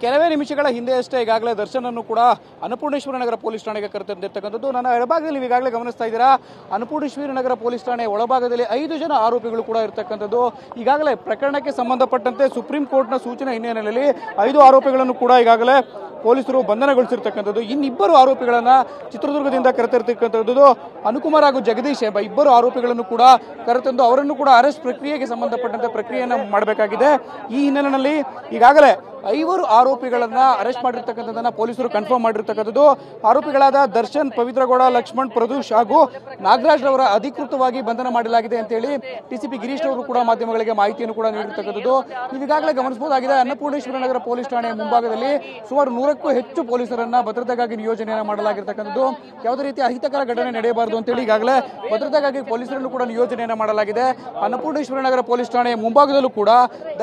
ಕೆಲವೇ ನಿಮಿಷಗಳ ಹಿಂದೆ ಅಷ್ಟೇ ಈಗಾಗಲೇ ದರ್ಶನ್ ಅನ್ನು ಕೂಡ ಅನ್ನಪೂರ್ಣೇಶ್ವರಿ ನಗರ ಪೊಲೀಸ್ ಠಾಣೆಗೆ ಕರೆತಂದಿರ್ತಕ್ಕಂಥದ್ದು. ನನ್ನ ಎಡಭಾಗದಲ್ಲಿ ನೀವು ಈಗಾಗಲೇ ಗಮನಿಸ್ತಾ ಇದ್ದೀರಾ, ಅನ್ನಪೂರ್ಣೇಶ್ವರಿ ನಗರ ಪೊಲೀಸ್ ಠಾಣೆ ಒಳಭಾಗದಲ್ಲಿ 5 ಜನ ಆರೋಪಿಗಳು ಕೂಡ ಇರತಕ್ಕಂಥದ್ದು. ಈಗಾಗಲೇ ಪ್ರಕರಣಕ್ಕೆ ಸಂಬಂಧಪಟ್ಟಂತೆ ಸುಪ್ರೀಂ ಕೋರ್ಟ್ನ ಸೂಚನೆ ಹಿನ್ನೆಲೆಯಲ್ಲಿ 5 ಆರೋಪಿಗಳನ್ನು ಕೂಡ ಈಗಾಗಲೇ ಪೊಲೀಸರು ಬಂಧನಗೊಳಿಸಿರ್ತಕ್ಕಂಥದ್ದು. ಇನ್ನಿಬ್ಬರು ಆರೋಪಿಗಳನ್ನ ಚಿತ್ರದುರ್ಗದಿಂದ ಕರೆತರ್ತಕ್ಕಂಥದ್ದು. ಅನುಕುಮಾರ್ ಹಾಗೂ ಜಗದೀಶ್ ಎಂಬ ಇಬ್ಬರು ಆರೋಪಿಗಳನ್ನು ಕೂಡ ಕರೆತಂದು ಅವರನ್ನು ಕೂಡ ಅರೆಸ್ಟ್ ಪ್ರಕ್ರಿಯೆಗೆ ಸಂಬಂಧಪಟ್ಟಂತೆ ಪ್ರಕ್ರಿಯೆಯನ್ನು ಮಾಡಬೇಕಾಗಿದೆ. ಈ ಹಿನ್ನೆಲೆಯಲ್ಲಿ ಈಗಾಗಲೇ 5 ಆರೋಪಿಗಳನ್ನ ಅರೆಸ್ಟ್ ಮಾಡಿರ್ತಕ್ಕಂಥದ್ದನ್ನ ಪೊಲೀಸರು ಕನ್ಫರ್ಮ್ ಮಾಡಿರ್ತಕ್ಕಂಥದ್ದು. ಆರೋಪಿಗಳಾದ ದರ್ಶನ್, ಪವಿತ್ರಗೌಡ, ಲಕ್ಷ್ಮಣ್, ಪ್ರದೂಷ್ ಹಾಗೂ ನಾಗರಾಜ್ ರವರ ಅಧಿಕೃತವಾಗಿ ಬಂಧನ ಮಾಡಲಾಗಿದೆ ಅಂತೇಳಿ ಡಿಸಿಪಿ ಗಿರೀಶ್ ಅವರು ಕೂಡ ಮಾಧ್ಯಮಗಳಿಗೆ ಮಾಹಿತಿಯನ್ನು ಕೂಡ ನೀಡಿರ್ತಕ್ಕಂಥದ್ದು. ನೀವು ಈಗಾಗಲೇ ಗಮನಿಸಬಹುದಾಗಿದೆ, ಅನ್ನಪೂರ್ಣೇಶ್ವರಿ ನಗರ ಪೊಲೀಸ್ ಠಾಣೆಯ ಮುಂಭಾಗದಲ್ಲಿ ಸುಮಾರು 100ಕ್ಕೂ ಹೆಚ್ಚು ಪೊಲೀಸರನ್ನ ಭದ್ರತೆಗಾಗಿ ನಿಯೋಜನೆಯನ್ನು ಮಾಡಲಾಗಿರ್ತಕ್ಕಂಥದ್ದು. ಯಾವುದೇ ರೀತಿಯ ಅಹಿತಕರ ಘಟನೆ ನಡೆಯಬಾರದು ಅಂತೇಳಿ ಈಗಾಗಲೇ ಭದ್ರತೆಗಾಗಿ ಪೊಲೀಸರನ್ನು ಕೂಡ ನಿಯೋಜನೆಯನ್ನು ಮಾಡಲಾಗಿದೆ. ಅನ್ನಪೂರ್ಣೇಶ್ವರಿ ನಗರ ಪೊಲೀಸ್ ಠಾಣೆಯ ಮುಂಭಾಗದಲ್ಲೂ ಕೂಡ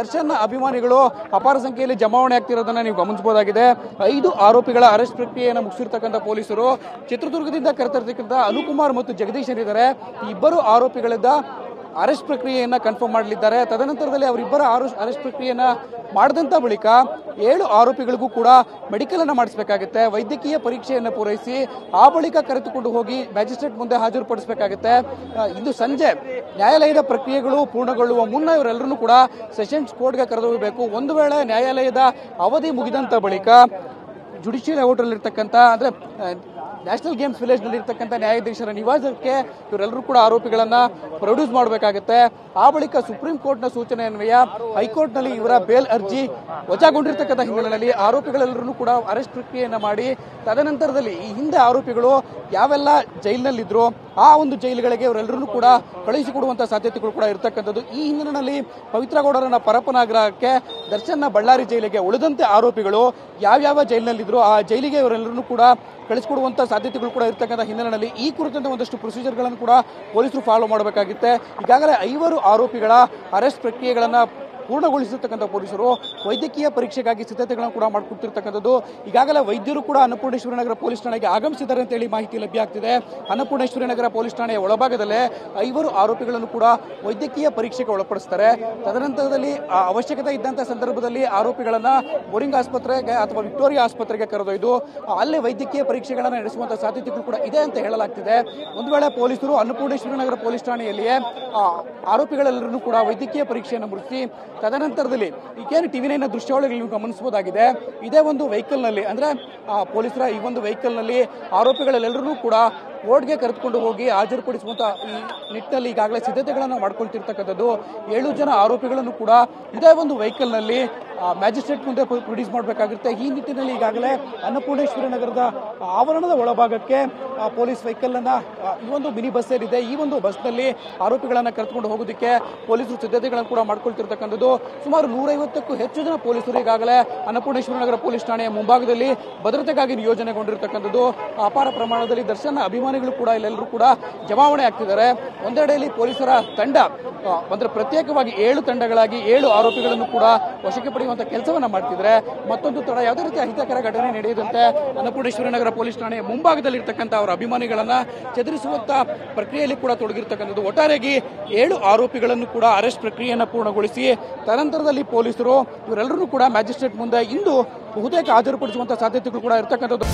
ದರ್ಶನ್ ಅಭಿಮಾನಿಗಳು ಅಪಾರ ಸಂಖ್ಯೆಯಲ್ಲಿ ಜಮಾವಣೆ ಆಗ್ತಿರೋದನ್ನ ನೀವು ಗಮನಿಸಬಹುದಾಗಿದೆ. 5 ಆರೋಪಿಗಳ ಅರೆಸ್ಟ್ ಪ್ರಕ್ರಿಯೆಯನ್ನು ಮುಗಿಸಿರ್ತಕ್ಕಂಥ ಪೊಲೀಸರು ಚಿತ್ರದುರ್ಗದಿಂದ ಕರೆತರ್ತಕ್ಕಂಥ ಅನುಕುಮಾರ್ ಮತ್ತು ಜಗದೀಶ್ ಏನಿದ್ದಾರೆ, ಈ ಇಬ್ಬರು ಆರೋಪಿಗಳಿಂದ ಅರೆಸ್ಟ್ ಪ್ರಕ್ರಿಯೆಯನ್ನ ಕನ್ಫರ್ಮ್ ಮಾಡಲಿದ್ದಾರೆ. ತದನಂತರದಲ್ಲಿ ಅವರಿಬ್ಬರ ಅರೆಸ್ಟ್ ಪ್ರಕ್ರಿಯೆಯನ್ನ ಮಾಡಿದಂತ ಬಳಿಕ 7 ಆರೋಪಿಗಳಿಗೂ ಕೂಡ ಮೆಡಿಕಲ್ ಅನ್ನ ಮಾಡಿಸಬೇಕಾಗುತ್ತೆ. ವೈದ್ಯಕೀಯ ಪರೀಕ್ಷೆಯನ್ನು ಪೂರೈಸಿ ಆ ಬಳಿಕ ಕರೆದುಕೊಂಡು ಹೋಗಿ ಮ್ಯಾಜಿಸ್ಟ್ರೇಟ್ ಮುಂದೆ ಹಾಜರುಪಡಿಸಬೇಕಾಗುತ್ತೆ. ಇಂದು ಸಂಜೆ ನ್ಯಾಯಾಲಯದ ಪ್ರಕ್ರಿಯೆಗಳು ಪೂರ್ಣಗೊಳ್ಳುವ ಮುನ್ನ ಇವರೆಲ್ಲರೂ ಕೂಡ ಸೆಷನ್ಸ್ ಕೋರ್ಟ್ಗೆ ಕರೆದೊಯ್ಯಬೇಕು. ಒಂದು ವೇಳೆ ನ್ಯಾಯಾಲಯದ ಅವಧಿ ಮುಗಿದಂತ ಬಳಿಕ ಜುಡಿಷಿಯಲ್ ಹೋಟೆಲ್ ಅಂದ್ರೆ ನ್ಯಾಷನಲ್ ಗೇಮ್ಸ್ ವಿಲೇಜ್ ನಲ್ಲಿ ಇರ್ತಕ್ಕಂಥ ನ್ಯಾಯಾಧೀಶರ ನಿವಾಸಕ್ಕೆ ಇವರೆಲ್ಲರೂ ಕೂಡ ಆರೋಪಿಗಳನ್ನ ಪ್ರೊಡ್ಯೂಸ್ ಮಾಡಬೇಕಾಗುತ್ತೆ. ಆ ಬಳಿಕ ಸುಪ್ರೀಂ ಕೋರ್ಟ್ನ ಸೂಚನೆ ಅನ್ವಯ ಹೈಕೋರ್ಟ್ ನಲ್ಲಿ ಇವರ ಬೇಲ್ ಅರ್ಜಿ ವಜಾಗೊಂಡಿರ್ತಕ್ಕಂಥ ಹಿನ್ನೆಲೆಯಲ್ಲಿ ಆರೋಪಿಗಳೆಲ್ಲರೂ ಕೂಡ ಅರೆಸ್ಟ್ ಪ್ರಕ್ರಿಯೆಯನ್ನ ಮಾಡಿ ತದನಂತರದಲ್ಲಿ ಈ ಹಿಂದೆ ಆರೋಪಿಗಳು ಯಾವೆಲ್ಲ ಜೈಲಿನಲ್ಲಿದ್ರು ಆ ಒಂದು ಜೈಲುಗಳಿಗೆ ಇವರೆಲ್ಲರೂ ಕೂಡ ಕಳುಹಿಸಿಕೊಡುವಂತಹ ಸಾಧ್ಯತೆಗಳು ಕೂಡ ಇರತಕ್ಕಂಥದ್ದು. ಈ ಹಿನ್ನೆಲೆಯಲ್ಲಿ ಪವಿತ್ರಗೌಡರನ್ನ ಪರಪನಾಗ್ರಹಕ್ಕೆ, ದರ್ಶನ್ನ ಬಳ್ಳಾರಿ ಜೈಲಿಗೆ, ಉಳಿದಂತೆ ಆರೋಪಿಗಳು ಯಾವ್ಯಾವ ಜೈಲಿನಲ್ಲಿದ್ರು ಆ ಜೈಲಿಗೆ ಇವರೆಲ್ಲರೂ ಕೂಡ ಕಳಿಸಿಕೊಡುವಂತಹ ಸಾಧ್ಯತೆಗಳು ಕೂಡ ಇರತಕ್ಕಂಥ ಹಿನ್ನೆಲೆಯಲ್ಲಿ ಈ ಕುರಿತಂತೆ ಒಂದಷ್ಟು ಪ್ರೊಸೀಜರ್ಗಳನ್ನು ಕೂಡ ಪೊಲೀಸರು ಫಾಲೋ ಮಾಡಬೇಕಾಗುತ್ತೆ. ಈಗಾಗಲೇ 5 ಆರೋಪಿಗಳ ಅರೆಸ್ಟ್ ಪ್ರಕ್ರಿಯೆಗಳನ್ನ ಪೂರ್ಣಗೊಳಿಸಿರ್ತಕ್ಕಂಥ ಪೊಲೀಸರು ವೈದ್ಯಕೀಯ ಪರೀಕ್ಷೆಗಾಗಿ ಸಿದ್ಧತೆಗಳನ್ನು ಕೂಡ ಮಾಡಿಕೊಡ್ತಿರ್ತಕ್ಕಂಥದ್ದು. ಈಗಾಗಲೇ ವೈದ್ಯರು ಕೂಡ ಅನ್ನಪೂರ್ಣೇಶ್ವರಿ ನಗರ ಪೊಲೀಸ್ ಠಾಣೆಗೆ ಆಗಮಿಸಿದ್ದಾರೆ ಅಂತೇಳಿ ಮಾಹಿತಿ ಲಭ್ಯ ಆಗ್ತಿದೆ. ಅನ್ನಪೂರ್ಣೇಶ್ವರಿ ನಗರ ಪೊಲೀಸ್ ಠಾಣೆಯ ಒಳಭಾಗದಲ್ಲೇ 5 ಆರೋಪಿಗಳನ್ನು ಕೂಡ ವೈದ್ಯಕೀಯ ಪರೀಕ್ಷೆಗೆ ಒಳಪಡಿಸ್ತಾರೆ. ತದನಂತರದಲ್ಲಿ ಅವಶ್ಯಕತೆ ಇದ್ದಂತಹ ಸಂದರ್ಭದಲ್ಲಿ ಆರೋಪಿಗಳನ್ನ ಬೋರಿಂಗ್ ಆಸ್ಪತ್ರೆಗೆ ಅಥವಾ ವಿಕ್ಟೋರಿಯಾ ಆಸ್ಪತ್ರೆಗೆ ಕರೆದೊಯ್ದು ಅಲ್ಲೇ ವೈದ್ಯಕೀಯ ಪರೀಕ್ಷೆಗಳನ್ನು ನಡೆಸುವಂತಹ ಸಾಧ್ಯತೆಗಳು ಕೂಡ ಇದೆ ಅಂತ ಹೇಳಲಾಗ್ತಿದೆ. ಒಂದು ವೇಳೆ ಪೊಲೀಸರು ಅನ್ನಪೂರ್ಣೇಶ್ವರಿ ನಗರ ಪೊಲೀಸ್ ಠಾಣೆಯಲ್ಲಿಯೇ ಆರೋಪಿಗಳೆಲ್ಲರೂ ಕೂಡ ವೈದ್ಯಕೀಯ ಪರೀಕ್ಷೆಯನ್ನು ಮುಗಿಸಿ ತದನಂತರದಲ್ಲಿ ಈಗೇನು ಟಿವಿ9 ದೃಶ್ಯಾವಳಿಗಳನ್ನು ಗಮನಿಸಬಹುದಾಗಿದೆ. ಇದೇ ಒಂದು ವೆಹಿಕಲ್ ನಲ್ಲಿ ಅಂದ್ರೆ ಪೊಲೀಸರ ಈ ಒಂದು ವೆಹಿಕಲ್ ನಲ್ಲಿ ಆರೋಪಿಗಳೆಲ್ಲರೂ ಕೂಡ ಕೋರ್ಟ್ಗೆ ಕರೆದುಕೊಂಡು ಹೋಗಿ ಹಾಜರುಪಡಿಸುವಂತ ಈ ನಿಟ್ಟಿನಲ್ಲಿ ಈಗಾಗಲೇ ಸಿದ್ಧತೆಗಳನ್ನು ಮಾಡ್ಕೊಳ್ತಿರ್ತಕ್ಕಂಥದ್ದು. 7 ಜನ ಆರೋಪಿಗಳನ್ನು ಕೂಡ ಇದೇ ಒಂದು ವೆಹಿಕಲ್ ನಲ್ಲಿ ಮ್ಯಾಜಿಸ್ಟ್ರೇಟ್ ಮುಂದೆ ಪ್ರೊಡ್ಯೂಸ್ ಮಾಡಬೇಕಾಗಿರುತ್ತೆ. ಈ ನಿಟ್ಟಿನಲ್ಲಿ ಈಗಾಗಲೇ ಅನ್ನಪೂರ್ಣೇಶ್ವರಿ ನಗರದ ಆವರಣದ ಒಳಭಾಗಕ್ಕೆ ಪೊಲೀಸ್ ವೆಹಿಕಲ್ ಅನ್ನ ಈ ಒಂದು ಮಿನಿ ಬಸ್ ಏನಿದೆ ಈ ಒಂದು ಬಸ್ ನಲ್ಲಿ ಆರೋಪಿಗಳನ್ನ ಕರೆದುಕೊಂಡು ಹೋಗೋದಕ್ಕೆ ಪೊಲೀಸರು ಸಿದ್ಧತೆಗಳನ್ನು ಕೂಡ ಮಾಡ್ಕೊಳ್ತಿರ್ತಕ್ಕಂಥದ್ದು. ಸುಮಾರು 150ಕ್ಕೂ ಹೆಚ್ಚು ಜನ ಪೊಲೀಸರು ಈಗಾಗಲೇ ಅನ್ನಪೂರ್ಣೇಶ್ವರಿ ನಗರ ಪೊಲೀಸ್ ಠಾಣೆಯ ಮುಂಭಾಗದಲ್ಲಿ ಭದ್ರತೆಗಾಗಿ ನಿಯೋಜನೆಗೊಂಡಿರ್ತಕ್ಕಂಥದ್ದು. ಅಪಾರ ಪ್ರಮಾಣದಲ್ಲಿ ದರ್ಶನ್ ಅಭಿಮಾನಿಗಳು ಕೂಡ ಇಲ್ಲೆಲ್ಲರೂ ಕೂಡ ಜಮಾವಣೆ ಆಗ್ತಿದ್ದಾರೆ. ಒಂದೆಡೆಯಲ್ಲಿ ಪೊಲೀಸರ ತಂಡ ಅಂದ್ರೆ ಪ್ರತ್ಯೇಕವಾಗಿ 7 ತಂಡಗಳಾಗಿ 7 ಆರೋಪಿಗಳನ್ನು ಕೂಡ ವಶಕ್ಕೆ ಪಡೆಯುವಂತ ಕೆಲಸವನ್ನ ಮಾಡ್ತಿದ್ದಾರೆ. ಮತ್ತೊಂದು ತಡ ಯಾವುದೇ ರೀತಿ ಅಹಿತಕರ ಘಟನೆ ನಡೆಯದಂತೆ ಅನ್ನಪೂರ್ಣೇಶ್ವರಿ ನಗರ ಪೊಲೀಸ್ ಠಾಣೆಯ ಮುಂಭಾಗದಲ್ಲಿ ಇರ್ತಕ್ಕಂಥ ಅವರ ಅಭಿಮಾನಿಗಳನ್ನ ಚದುರಿಸುವಂತ ಪ್ರಕ್ರಿಯೆಯಲ್ಲಿ ಕೂಡ ತೊಡಗಿರ್ತಕ್ಕಂಥದ್ದು. ಒಟ್ಟಾರೆಯಾಗಿ 7 ಆರೋಪಿಗಳನ್ನು ಕೂಡ ಅರೆಸ್ಟ್ ಪ್ರಕ್ರಿಯೆಯನ್ನು ಪೂರ್ಣಗೊಳಿಸಿ ತದನಂತರದಲ್ಲಿ ಪೊಲೀಸರು ಇವರೆಲ್ಲರೂ ಕೂಡ ಮ್ಯಾಜಿಸ್ಟ್ರೇಟ್ ಮುಂದೆ ಇಂದು ಬಹುತೇಕ ಹಾಜರುಪಡಿಸುವಂತ ಸಾಧ್ಯತೆಗಳು ಕೂಡ ಇರತಕ್ಕಂಥದ್ದು.